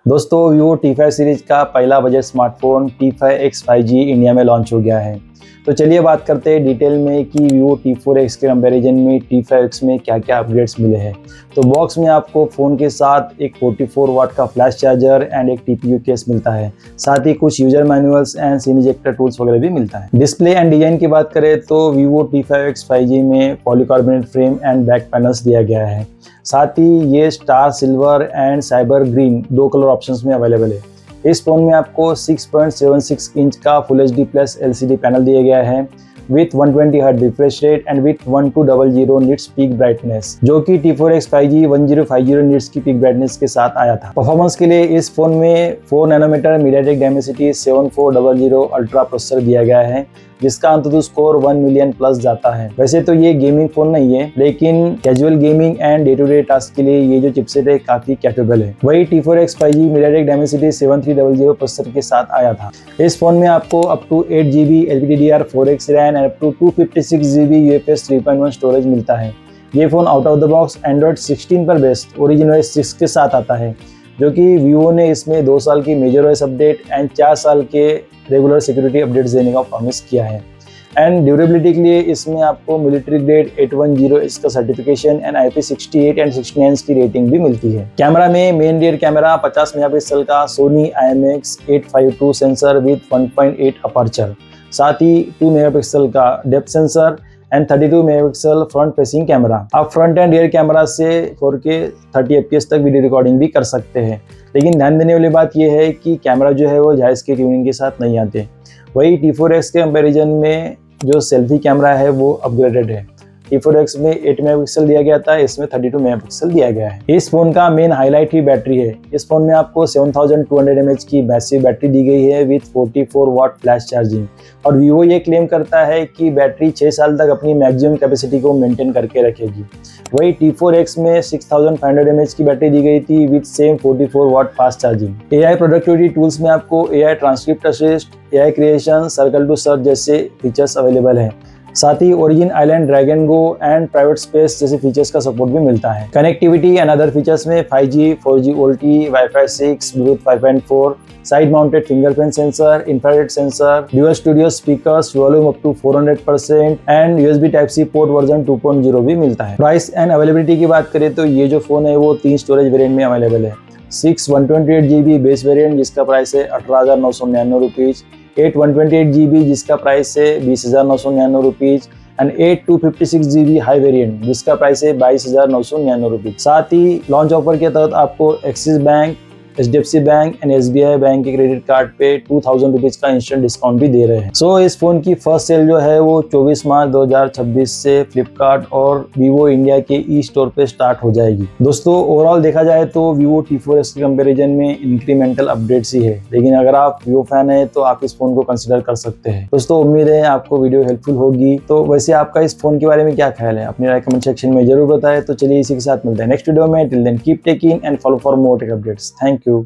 दोस्तों Vivo T5 series का पहला budget smartphone T5X 5G India में लॉन्च हो गया है। तो चलिए बात करते हैं डिटेल में कि Vivo T4X के कंपैरिजन में T5X में क्या-क्या अपग्रेड्स मिले हैं। तो बॉक्स में आपको फ़ोन के साथ एक 44 वाट का फ्लैश चार्जर एंड एक TPU केस मिलता है। साथ ही कुछ user manuals and SIM ejector tools वगैरह भी मिलता है। डिस्प्ले एंड डिजाइन की बात करें तो Vivo T5X 5G में polycarbonate frame and back panels दिया गया है। साथ ही ये star silver and cyber green दो कलर ऑप्शंस में अवेलेबल है। इस फोन में आपको 6.76 इंच का full HD plus LCD panel दिया गया है with 120 hertz refresh rate and with 1200 nits peak brightness, जो कि T4X 5G 1050 निट्स की पीक ब्राइटनेस के साथ आया था। परफॉर्मेंस के लिए इस फोन में 4 nanometre MediaTek Dimensity 7400 ultra processor दिया गया है, जिसका अंततः स्कोर 1 मिलियन प्लस जाता है। वैसे तो ये गेमिंग फोन नहीं है, लेकिन casual gaming and day to day task के लिए ये जो चिपसेट है काफी कैपेबल है। वही T4X 5G MediaTek Dimensity 7300 processor के साथ आया था। इस फोन में आपको up to 8GB LPDDR4X RAM and up to 256GB UFS 3.1 storage मिलता है। ये phone out of the box Android 16 पर बेस्ड ओरिजिनOS 6 के साथ आता है, जो कि Vivo ने इसमें 2 साल की मेजर OS अपडेट एंड 4 साल के रेगुलर सिक्योरिटी अपडेट्स देने का प्रॉमिस किया है। एंड ड्यूरेबिलिटी के लिए इसमें आपको मिलिट्री ग्रेड 810 का सर्टिफिकेशन एंड IP68 एंड 69 की रेटिंग भी मिलती है। कैमरा में मेन रियर कैमरा 50 मेगापिक्सल का Sony IMX852 sensor with 1.8 aperture, साथ ही 2 मेगापिक्सल का depth sensor and 32 megapixel front facing camera. आप फ्रंट एंड रियर कैमरा से 4K 30 FPS तक वीडियो रिकॉर्डिंग भी कर सकते हैं, लेकिन ध्यान देने वाली बात यह है कि कैमरा जो है वो जायज़ की ट्यूनिंग के साथ नहीं आते। वही T4X के कंपैरिजन में जो सेल्फी कैमरा है वो अपग्रेडेड है। T4X में 8 मेगापिक्सल दिया गया था, इसमें 32 मेगापिक्सल दिया गया है। इस फोन का मेन हाईलाइट ही बैटरी है। इस फोन में आपको 7200 mAh की मैसिव बैटरी दी गई है विथ 44 वाट फ्लैश चार्जिंग, और Vivo ये क्लेम करता है कि बैटरी 6 साल तक अपनी मैक्सिमम कैपेसिटी को मेंटेन करके रखेगी। वही T4X में 6500 mAh की बैटरी दी गई थी with same 44 watt fast charging. AI productivity tools में आपको AI transcript assist, AI creation, circle to search जैसे फीचर्स अवेलेबल है। साथ ही origin island, dragon go and private space जैसे फीचर्स का सपोर्ट भी मिलता है। कनेक्टिविटी एंड अदर फीचर्स में 5G, 4G OLTE, Wi-Fi 6, Bluetooth 5.4, side mounted fingerprint sensor, infrared sensor, dual studio speakers, volume up to 400% and USB Type-C port version 2.0 भी मिलता है। Price and availability की बात करें तो ये जो फोन है वो 3 स्टोरेज वेरिएंट में अवेलेबल है। 6 128GB बेस वेरिएंट जिसका प्राइस है 18,999 रुपीज, 8 128GB जिसका प्राइस है 20,999 rupees and 8 256GB high variant जिसका प्राइस है 22,999 रुपीज। साथ ही लॉन्च ऑफर के तहत आपको axis bank, HDFC bank and SBI bank के क्रेडिट कार्ड पे 2000 रुपीज का इंस्टेंट डिस्काउंट भी दे रहे हैं। सो इस फोन की फर्स्ट सेल जो है वो 24 मार्च 2026 से फ्लिपकार्ट और Vivo इंडिया के ई स्टोर पे स्टार्ट हो जाएगी। दोस्तों ओवरऑल देखा जाए तो Vivo T4X के कंपैरिजन में इंक्रीमेंटल अपडेट्स ही है, लेकिन अगर आप Vivo फैन है तो आप इस फोन को कंसिडर कर सकते हैं। दोस्तों उम्मीद है आपको वीडियो हेल्पफुल होगी। तो वैसे आपका इस फोन के बारे में क्या ख्याल है, अपनी राय कमेंट सेक्शन में जरूर बताएं। तो चलिए इसी के साथ मिलते हैं नेक्स्ट वीडियो में। Till then keep teching and follow for more tech updates. Thank you.